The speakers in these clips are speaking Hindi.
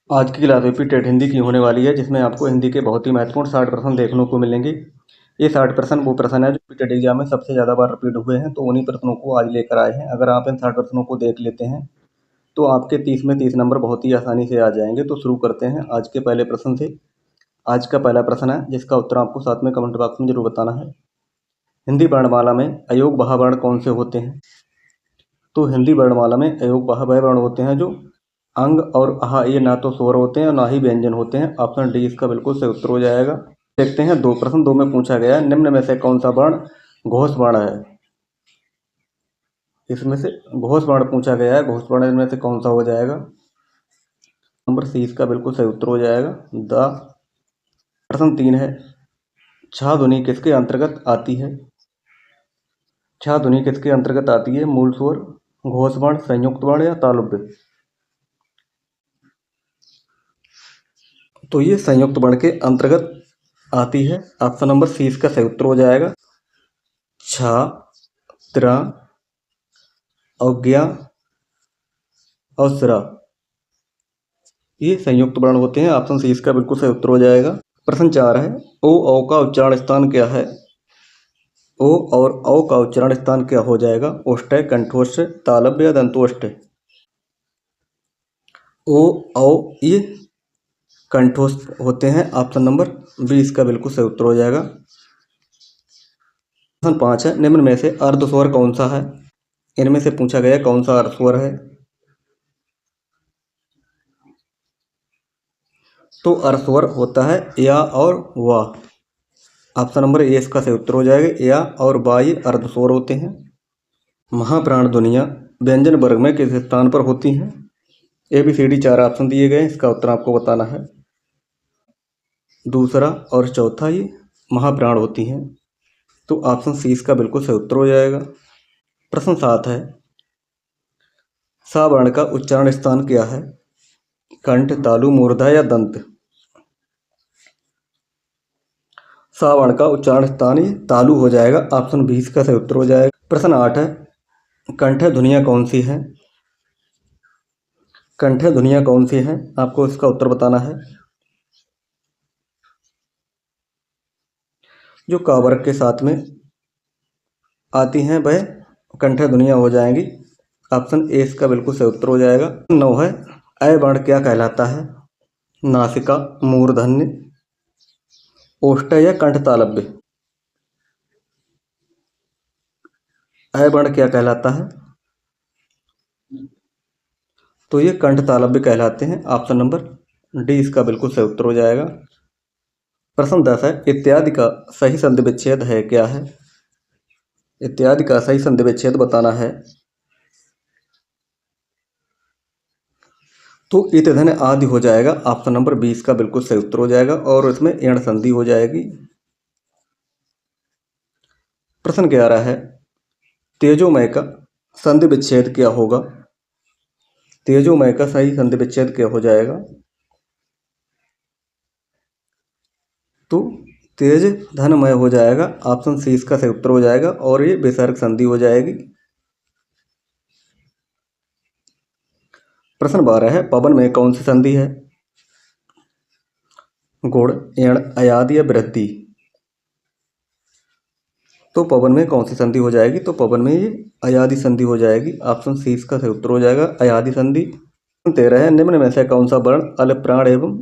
आज की क्लास रिपीटेड हिंदी की होने वाली है, जिसमें आपको हिंदी के बहुत ही महत्वपूर्ण 60 प्रश्न देखने को मिलेंगे। ये 60 प्रश्न वो प्रश्न है जो रिपीटेड एग्जाम में सबसे ज़्यादा बार रिपीट हुए हैं, तो उन्हीं प्रश्नों को आज लेकर आए हैं। अगर आप इन 60 प्रश्नों को देख लेते हैं तो आपके 30 में 30 नंबर बहुत ही आसानी से आ जाएंगे। तो शुरू करते हैं आज के पहले प्रश्न से। आज का पहला प्रश्न है, जिसका उत्तर आपको साथ में कमेंट बॉक्स में जरूर बताना है। हिंदी वर्णमाला में अयोग वर्ण कौन से होते हैं? तो हिंदी वर्णमाला में अयोग वह वर्ण होते हैं जो अंग और आहा ये ना तो स्वर होते हैं और ना ही व्यंजन होते हैं। ऑप्शन डी इसका बिल्कुल सही उत्तर हो जाएगा। देखते हैं दो प्रश्न, दो में पूछा गया है, निम्न में से कौन सा वर्ण घोष वर्ण है? इसमें से घोष वर्ण पूछा गया है, घोष वर्ण इनमें से कौन सा हो जाएगा? नंबर सी इसका बिल्कुल सही उत्तर हो जाएगा, द। प्रश्न 3 है, छा ध्वनि किसके अंतर्गत आती है? छा ध्वनि किसके अंतर्गत आती है? मूल स्वर, घोष वर्ण, संयुक्त वर्ण या तालुव्य? तो ये संयुक्त वर्ण के अंतर्गत आती है। ऑप्शन नंबर सी इसका सही उत्तर हो जाएगा, छ, त्र, अज्ञा और स्र, ये संयुक्त वर्ण होते हैं। ऑप्शन सी इसका बिल्कुल सही उत्तर हो जाएगा। प्रश्न 4 है, ओ औ का उच्चारण स्थान क्या है? ओ और औ का उच्चारण स्थान क्या हो जाएगा? ओष्ठ, कंठोष्ठ, तालव्य या दंतोष्ठ? ओ औ ये कंठोष्ठ होते हैं। ऑप्शन नंबर बी इसका बिल्कुल सही उत्तर हो जाएगा। प्रश्न 5 है, निम्न में से अर्ध स्वर कौन सा है? इनमें से पूछा गया कौन सा अर्ध स्वर है? तो अर्ध स्वर होता है या और वाह। ऑप्शन नंबर ए इसका सही उत्तर हो जाएगा, या और वाह ये अर्ध स्वर होते हैं। महाप्राण ध्वनियाँ व्यंजन वर्ग में किस स्थान पर होती हैं? ABCD 4 ऑप्शन दिए गए हैं, इसका उत्तर आपको बताना है। दूसरा और चौथा ये महाप्राण होती हैं, तो ऑप्शन सी इसका बिल्कुल सही उत्तर हो जाएगा। प्रश्न 7 है, सा वर्ण का उच्चारण स्थान क्या है? कंठ, तालु, मूर्धा या दंत? सा वर्ण का उच्चारण स्थान ये तालु हो जाएगा। ऑप्शन बी इसका सही उत्तर हो जाएगा। प्रश्न 8 है, कंठ ध्वनियाँ कौन सी हैं? कंठ ध्वनियाँ कौन सी हैं? आपको इसका उत्तर बताना है। जो का वर्ग के साथ में आती हैं वह कंठ ध्वनियाँ हो जाएंगी। ऑप्शन ए इसका बिल्कुल सही उत्तर हो जाएगा। 9 है, अ वर्ण क्या कहलाता है? नासिका, मूर्धन्य, ओष्ठ या कंठ तालव्य? अ वर्ण क्या कहलाता है? तो ये कंठ तालव्य कहलाते हैं। ऑप्शन नंबर डी इसका बिल्कुल सही उत्तर हो जाएगा। प्रश्न 10 है, इत्यादि का सही संधि विच्छेद है क्या है? इत्यादि का सही संधि विच्छेद बताना है। तो इत धन आदि हो जाएगा। ऑप्शन नंबर 20 का बिल्कुल सही उत्तर हो जाएगा और इसमें एण संधि हो जाएगी। प्रश्न 11 है, तेजोमय का संधि विच्छेद क्या होगा? तेजोमय का सही संधि विच्छेद क्या हो जाएगा? तो तेज धनमय हो जाएगा। ऑप्शन सी इसका सही उत्तर हो जाएगा और ये विसर्ग संधि हो जाएगी। प्रश्न 12 है, पवन में कौन सी संधि है? गुण, एण, अयादि या वृद्धि? तो पवन में कौन सी संधि हो जाएगी? तो पवन में ये अयादि संधि हो जाएगी। ऑप्शन सी इसका सही उत्तर हो जाएगा, अयादि संधि। 13 है, निम्न में से कौन सा वर्ण अल्प प्राण एवं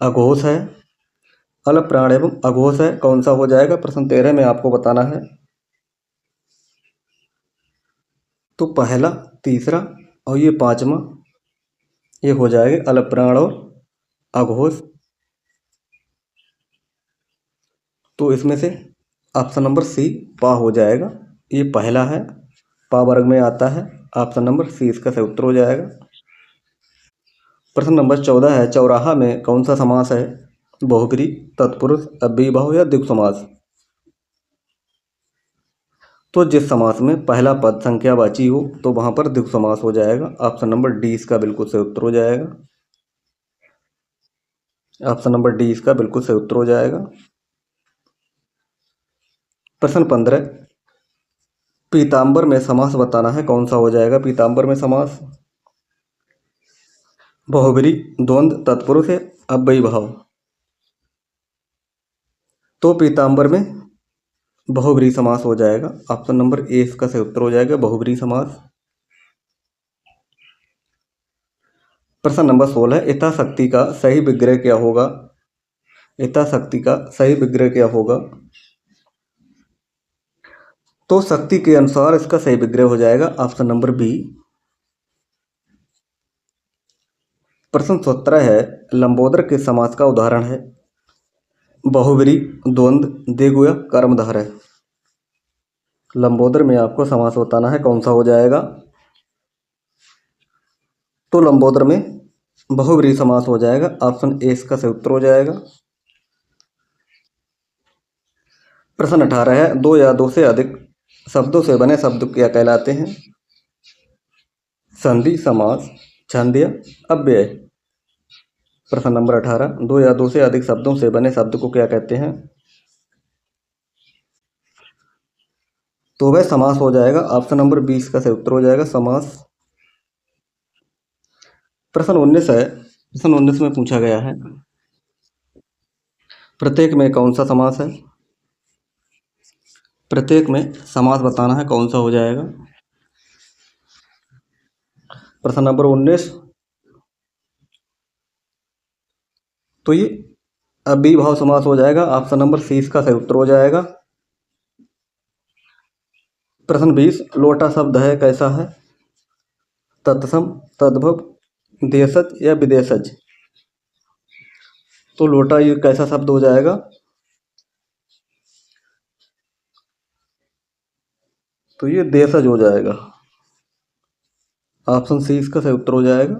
अघोष है? अल्प प्राण एवं अघोष है, कौन सा हो जाएगा? प्रश्न 13 में आपको बताना है। तो पहला, तीसरा और ये पांचवा ये हो जाएगा अल्प प्राण और अघोष। तो इसमें से ऑप्शन नंबर सी पा हो जाएगा। ये पहला है, पा वर्ग में आता है। ऑप्शन नंबर सी इसका सही उत्तर हो जाएगा। प्रश्न नंबर 14 है, चौराहा में कौन सा समास है? बहुब्रीहि, तत्पुरुष, अव्ययीभाव या द्विगु समास? तो जिस समास में पहला पद संख्यावाची हो तो वहां पर द्विगु समास हो जाएगा। ऑप्शन नंबर डी इसका बिल्कुल सही उत्तर हो जाएगा। ऑप्शन नंबर डी इसका बिल्कुल सही उत्तर हो जाएगा। प्रश्न 15, पीताम्बर में समास बताना है, कौन सा हो जाएगा? पीताम्बर में समास बहुब्री द्वंद्व तत्पुरुष है अव्ययी भाव। तो पीताम्बर में बहुब्री समास हो जाएगा। ऑप्शन नंबर ए इसका सही उत्तर हो जाएगा, बहुब्री समास। प्रश्न नंबर 16, यथाशक्ति का सही विग्रह क्या होगा? यथाशक्ति का सही विग्रह क्या होगा? तो शक्ति के अनुसार इसका सही विग्रह हो जाएगा, ऑप्शन नंबर बी। प्रश्न 17 है, लंबोदर के समास का उदाहरण है? बहुब्री, द्वंद्व, द्विगु या कर्मधारय। लंबोदर में आपको समास बताना है, कौन सा हो जाएगा? तो लंबोदर में बहुब्री समास हो जाएगा, ऑप्शन ए इसका सही उत्तर हो जाएगा। प्रश्न 18 है, दो या दो से अधिक शब्दों से बने शब्द क्या कहलाते हैं? संधि, समास, छंद या अव्यय। प्रश्न नंबर 18, दो या दो से अधिक शब्दों से बने शब्द को क्या कहते हैं? तो वह समास हो जाएगा, ऑप्शन नंबर 20 का सही उत्तर हो जाएगा, समास। प्रश्न 19 है, प्रश्न 19 में पूछा गया है, प्रत्येक में कौन सा समास है? प्रत्येक में समास बताना है, कौन सा हो जाएगा? प्रश्न नंबर 19, तो ये अव्ययी भाव समास हो जाएगा, ऑप्शन नंबर सी इसका सही उत्तर हो जाएगा। प्रश्न 20, लोटा शब्द है कैसा है? तत्सम, तद्भव, देशज या विदेशज। तो लोटा ये कैसा शब्द हो जाएगा? तो ये देशज हो जाएगा, ऑप्शन सी इसका सही उत्तर हो जाएगा।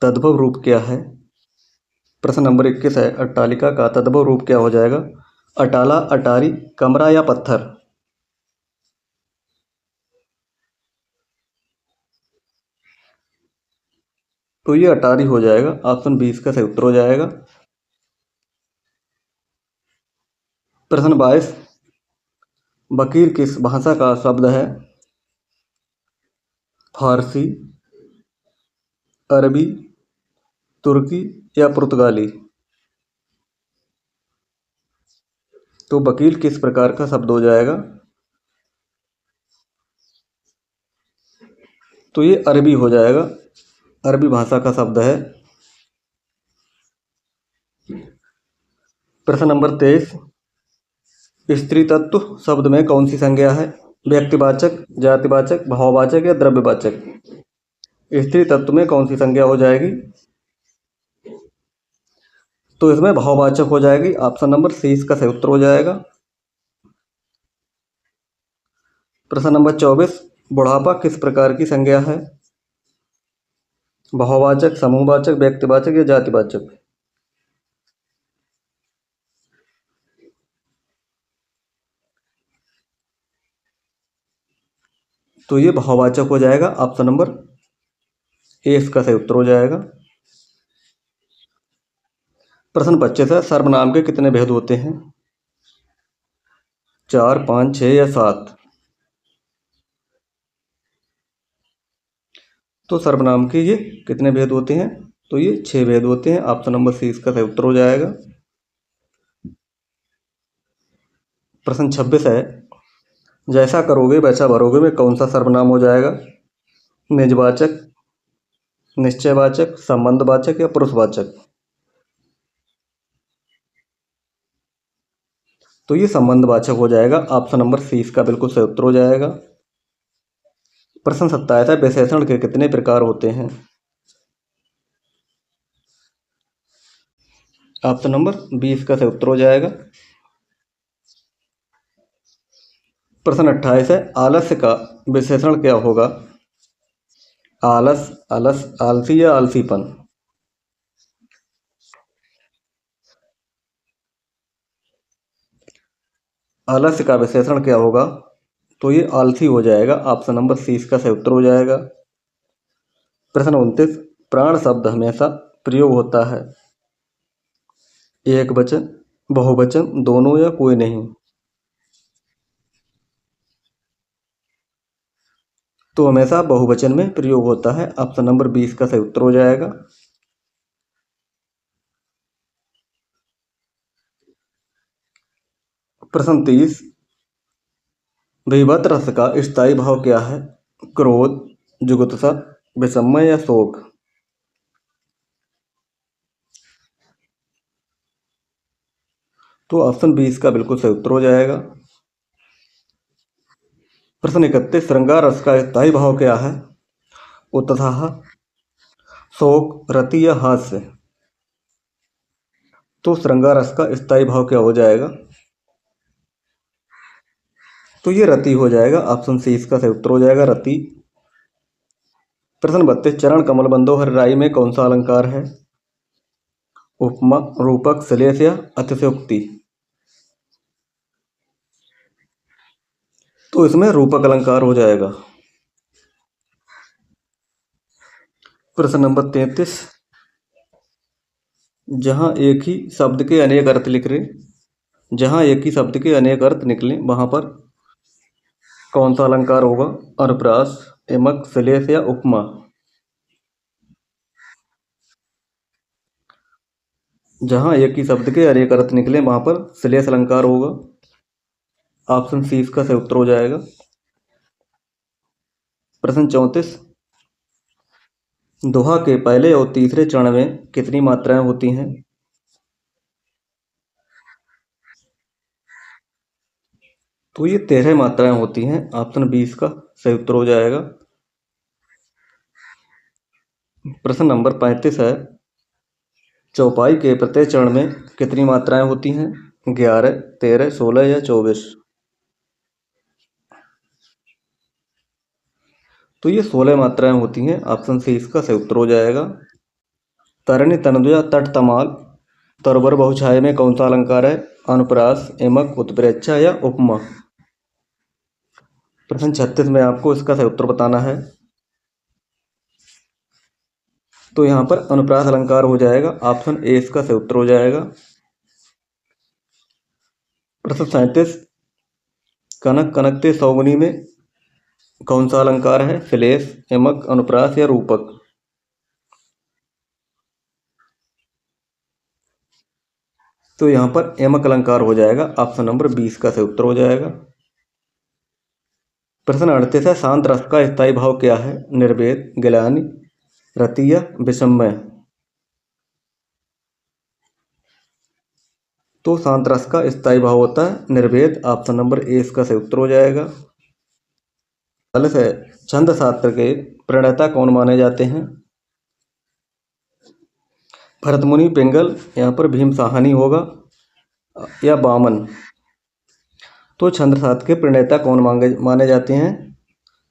तद्भव रूप क्या है? प्रश्न नंबर 21 है, अट्टालिका का तद्भव रूप क्या हो जाएगा? अटाला, अटारी, कमरा या पत्थर। तो ये अटारी हो जाएगा, ऑप्शन 20 का सही उत्तर हो जाएगा। प्रश्न 22, वकील किस भाषा का शब्द है? फारसी, अरबी, तुर्की या पुर्तगाली। तो वकील किस प्रकार का शब्द हो जाएगा? तो ये अरबी हो जाएगा, अरबी भाषा का शब्द है। प्रश्न नंबर 23, स्त्री तत्व शब्द में कौन सी संज्ञा है? व्यक्तिवाचक, जातिवाचक, भाववाचक या द्रव्यवाचक। स्त्री तत्व में कौन सी संज्ञा हो जाएगी? तो इसमें भाववाचक हो जाएगी, ऑप्शन नंबर सी इसका सही उत्तर हो जाएगा। प्रश्न नंबर 24, बुढ़ापा किस प्रकार की संज्ञा है? भाववाचक, समूहवाचक, व्यक्तिवाचक या जातिवाचक। तो ये भाववाचक हो जाएगा, ऑप्शन नंबर ए इसका सही उत्तर हो जाएगा। प्रश्न 25 है, सर्वनाम के कितने भेद होते हैं? 4, 5, 6 या 7। तो सर्वनाम के ये कितने भेद होते हैं? तो ये 6 भेद होते हैं, ऑप्शन नंबर सी इसका सही उत्तर हो जाएगा। प्रश्न 26 है, जैसा करोगे वैसा भरोगे में कौन सा सर्वनाम हो जाएगा? निजवाचक, निश्चयवाचक, संबंधवाचक या पुरुषवाचक। तो ये संबंधवाचक हो जाएगा, ऑप्शन नंबर सी इसका बिल्कुल सही उत्तर हो जाएगा। प्रश्न 27 है, विशेषण के कितने प्रकार होते हैं? ऑप्शन नंबर 20 का सही उत्तर हो जाएगा। प्रश्न 28 है, आलस्य का विशेषण क्या होगा? आलस, अलस, आलसी या आलसीपन। आलस्य का विशेषण क्या होगा? तो ये आलसी हो जाएगा, ऑप्शन नंबर सी इसका सही उत्तर हो जाएगा। प्रश्न 29, प्राण शब्द हमेशा प्रयोग होता है? एक वचन, बहुवचन, दोनों या कोई नहीं। तो हमेशा बहुवचन में प्रयोग होता है। ऑप्शन नंबर 20 का सही उत्तर हो जाएगा। प्रश्न 30, विभक्त रस का स्थायी भाव क्या है? क्रोध, जुगुप्सा, विषमय या शोक? तो ऑप्शन 20 का बिल्कुल सही उत्तर हो जाएगा। प्रश्न 31, श्रृंगार रस का स्थायी भाव क्या है? उत्साह, शोक, रति या हास्य? तो श्रृंगार रस का स्थायी भाव क्या हो जाएगा? तो ये रति हो जाएगा। ऑप्शन सी इसका सही उत्तर हो जाएगा, रति। प्रश्न 32, चरण कमल बंदो हर राई में कौन सा अलंकार है? उपमा, रूपक, श्लेष या अतिशयोक्ति? तो इसमें रूपक अलंकार हो जाएगा। प्रश्न नंबर 33, जहां एक ही शब्द के अनेक अर्थ निकले जहां एक ही शब्द के अनेक अर्थ निकले वहां पर कौन सा अलंकार होगा? अनुप्रास, यमक, श्लेष या उपमा? जहां एक ही शब्द के अनेक अर्थ निकले वहां पर श्लेष अलंकार होगा। ऑप्शन सी इसका सही उत्तर हो जाएगा। प्रश्न 34, दोहा के पहले और तीसरे चरण में कितनी मात्राएं होती हैं? तो ये 13 मात्राएं होती हैं। ऑप्शन 20 का सही उत्तर हो जाएगा। प्रश्न नंबर 35 है, चौपाई के प्रत्येक चरण में कितनी मात्राएं होती हैं? 11, 13, 16 या 24? तो ये 16 मात्राएं होती हैं। ऑप्शन सी इसका सही उत्तर हो जाएगा। तरणी तनदुया तट तमाल तरबर बहुछाया में कौन सा अलंकार है? अनुप्रास, यमक, उत्प्रेक्षा या उपमा? प्रश्न 36 में आपको इसका सही उत्तर बताना है। तो यहाँ पर अनुप्रास अलंकार हो जाएगा। ऑप्शन ए इसका सही उत्तर हो जाएगा। प्रश्न 37, कनक कनकते सौगुनी में कौन सा अलंकार है? श्लेष, यमक, अनुप्रास या रूपक? तो यहाँ पर यमक अलंकार हो जाएगा। ऑप्शन नंबर 20 का सही उत्तर हो जाएगा। प्रश्न 38 है, शांत रस का स्थायी भाव क्या है? निर्वेद, गिलानी, रति या विषमय? तो शांत रस का स्थायी भाव होता है निर्वेद। ऑप्शन नंबर ए इसका सही उत्तर हो जाएगा। 40 है, छंद शास्त्र के प्रणेता कौन माने जाते हैं? भरतमुनि, पिंगल, यहाँ पर भीम साहनी होगा या वामन? तो छंद शास्त्र के प्रणेता कौन माने जाते हैं?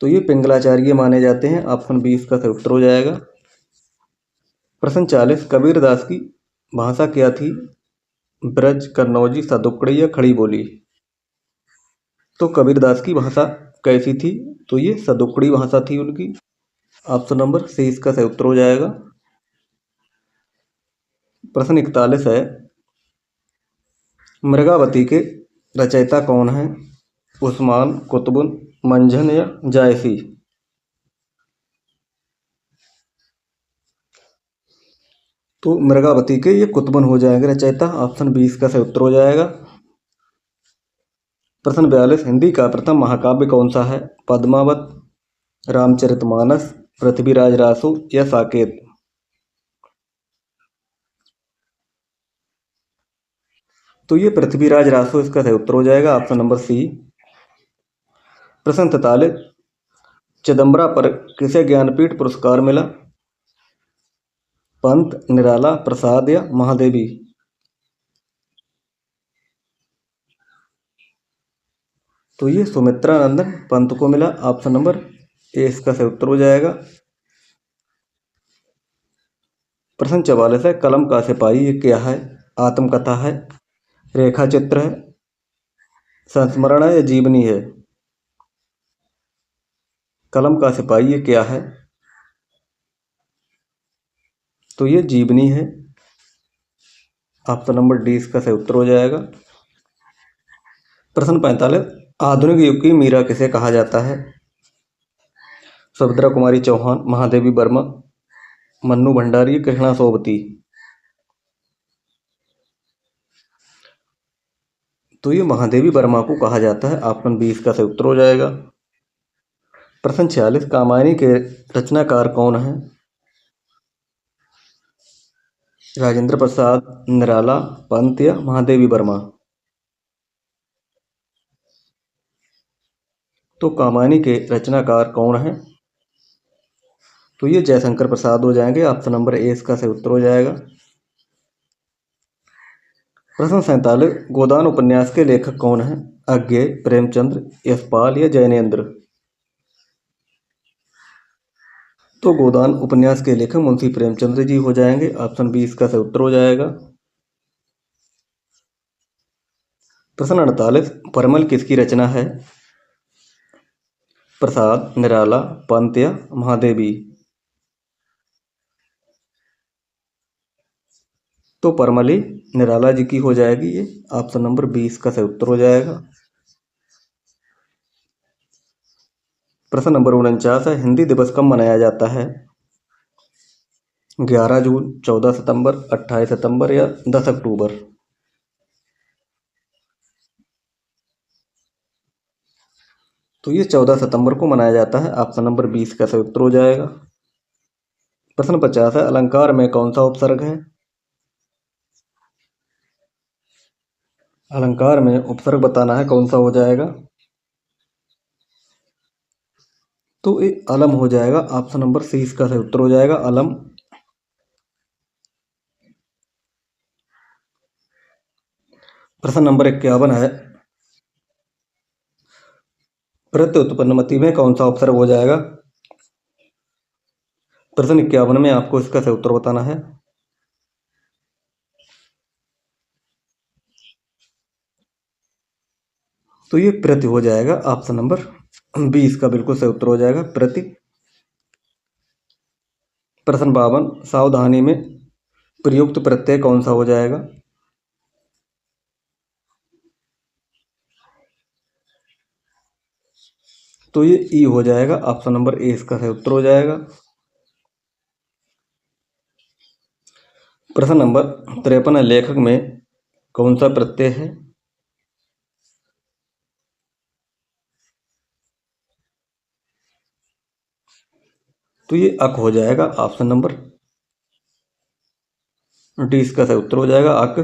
तो ये पिंगलाचार्य माने जाते हैं। ऑप्शन 20 का सही उत्तर हो जाएगा। प्रश्न 40, कबीरदास की भाषा क्या थी? ब्रज, कन्नौजी, सदुक्कड़ी या खड़ी बोली? तो कबीरदास की भाषा कैसी थी? तो ये सदुक्कड़ी भाषा थी उनकी। ऑप्शन नंबर सी इसका सही उत्तर हो जाएगा। प्रश्न 41 है, मृगावती के रचयिता कौन है? उस्मान, कुतुबुन, मंझन या जायसी? तो मृगावती के ये कुतुबुन हो जाएंगे रचयिता। ऑप्शन 20 का सही उत्तर हो जाएगा। प्रश्न 42, हिंदी का प्रथम महाकाव्य कौन सा है? पद्मावत, रामचरितमानस, पृथ्वीराज रासो या साकेत? तो ये पृथ्वीराज रासो इसका सही उत्तर हो जाएगा। Option number C. प्रश्न 43, चिदम्बरा पर किसे ज्ञानपीठ पुरस्कार मिला? पंत, निराला, प्रसाद या महादेवी? तो ये सुमित्रा नंदन पंत को मिला। ऑप्शन नंबर ए इसका सही उत्तर हो जाएगा। प्रश्न 44 है, कलम का सिपाही ये क्या है? आत्मकथा है, रेखा चित्र है, संस्मरण है या जीवनी है? कलम का सिपाही ये क्या है? तो ये जीवनी है। ऑप्शन नंबर डी इसका सही उत्तर हो जाएगा। प्रश्न 45, आधुनिक युग की मीरा किसे कहा जाता है? सुभद्रा कुमारी चौहान, महादेवी वर्मा, मन्नू भंडारी, कृष्णा सोबती। तो ये महादेवी वर्मा को कहा जाता है। ऑप्शन बी इसका सही उत्तर हो जाएगा। प्रश्न 46, कामायनी के रचनाकार कौन है? राजेंद्र प्रसाद, निराला, पंत या महादेवी वर्मा। तो कामायनी के रचनाकार कौन है? तो ये जयशंकर प्रसाद हो जाएंगे। ऑप्शन नंबर ए इसका सही उत्तर हो जाएगा। प्रश्न 47, गोदान उपन्यास के लेखक कौन है? अज्ञेय, प्रेमचंद्र, यशपाल या जैनेन्द्र। तो गोदान उपन्यास के लेखक मुंशी प्रेमचंद्र जी हो जाएंगे। ऑप्शन बी इसका सही उत्तर हो जाएगा। प्रश्न 48, परमल किसकी रचना है? प्रसाद, निराला, पंत या महादेवी। तो परमली निराला जी की हो जाएगी ये। ऑप्शन नंबर 20 का सही उत्तर हो जाएगा। प्रश्न नंबर 49 है, हिंदी दिवस कब मनाया जाता है? 11 जून, 14 सितंबर, 28 सितंबर या 10 अक्टूबर। तो ये 14 सितंबर को मनाया जाता है। ऑप्शन नंबर 20 का सही उत्तर हो जाएगा। प्रश्न 50 है, अलंकार में कौन सा उपसर्ग है? अलंकार में उपसर्ग बताना है, कौन सा हो जाएगा? तो ये अलम हो जाएगा। ऑप्शन नंबर सी इसका सही उत्तर हो जाएगा, अलम। प्रश्न नंबर 51 है, प्रत्युत्पन्नमति में कौन सा उपसर्ग हो जाएगा? प्रश्न 51 में आपको इसका सही उत्तर बताना है। तो ये प्रति हो जाएगा। ऑप्शन नंबर 20 का बिल्कुल सही उत्तर हो जाएगा, प्रति। प्रश्न 52, सावधानी में प्रयुक्त प्रत्यय कौन सा हो जाएगा? तो ये ई हो जाएगा। ऑप्शन नंबर ए इसका सही उत्तर हो जाएगा। प्रश्न नंबर 53 है, लेखक में कौन सा प्रत्यय है? तो ये अक हो जाएगा। ऑप्शन नंबर डी इसका सही उत्तर हो जाएगा, अक।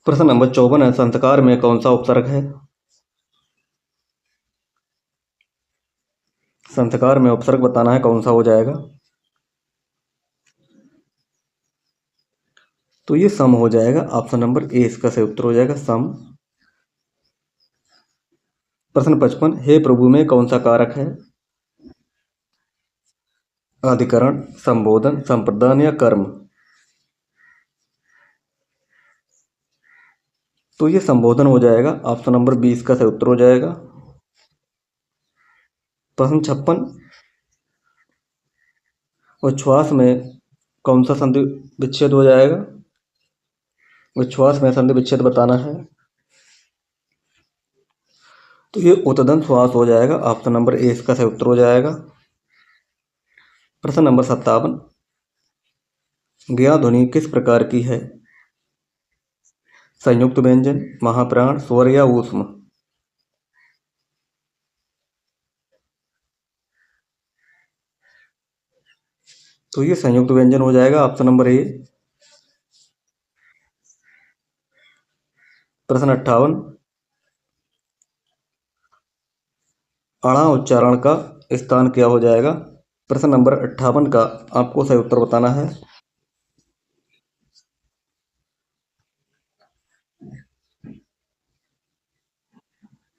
प्रश्न नंबर 54 है, संस्कार में कौन सा उपसर्ग है? संस्कार में उपसर्ग बताना है, कौन सा हो जाएगा? तो ये सम हो जाएगा। ऑप्शन नंबर ए इसका सही उत्तर हो जाएगा, सम। प्रश्न 55, हे प्रभु में कौन सा कारक है? अधिकरण, संबोधन, संप्रदान या कर्म। तो ये संबोधन हो जाएगा। ऑप्शन नंबर 20 का सही उत्तर हो जाएगा। प्रश्न 56, उच्छ्वास में कौन सा संधि विच्छेद हो जाएगा? उच्छ्वास में संधि विच्छेद बताना है। तो ये उद्दंड श्वास हो जाएगा। ऑप्शन नंबर ए इसका सही उत्तर हो जाएगा। प्रश्न नंबर 57, ज्ञा ध्वनि किस प्रकार की है? संयुक्त व्यंजन, महाप्राण, स्वर या ऊष्म। तो ये संयुक्त व्यंजन हो जाएगा। Option number A. प्रश्न 58, अणा उच्चारण का स्थान क्या हो जाएगा? प्रश्न नंबर 58 का आपको सही उत्तर बताना है।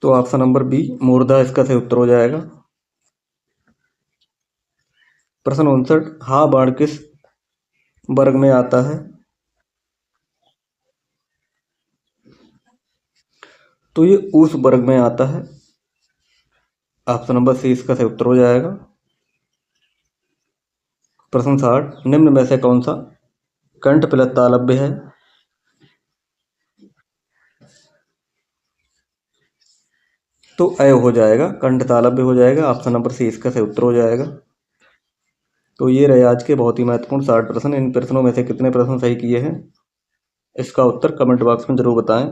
तो ऑप्शन नंबर बी, मूर्धा इसका सही उत्तर हो जाएगा। प्रश्न 59, हा बाण किस वर्ग में आता है? तो ये उस वर्ग में आता है। ऑप्शन नंबर सी इसका सही उत्तर हो जाएगा। प्रश्न 60, निम्न में से कौन सा कंठ प्लस तालव्य है? तो अय हो जाएगा, कंठ तालव्य हो जाएगा। ऑप्शन नंबर सी इसका सही उत्तर हो जाएगा। तो ये रहे आज के बहुत ही महत्वपूर्ण 60 प्रश्न। इन प्रश्नों में से कितने प्रश्न सही किए हैं इसका उत्तर कमेंट बॉक्स में जरूर बताएं।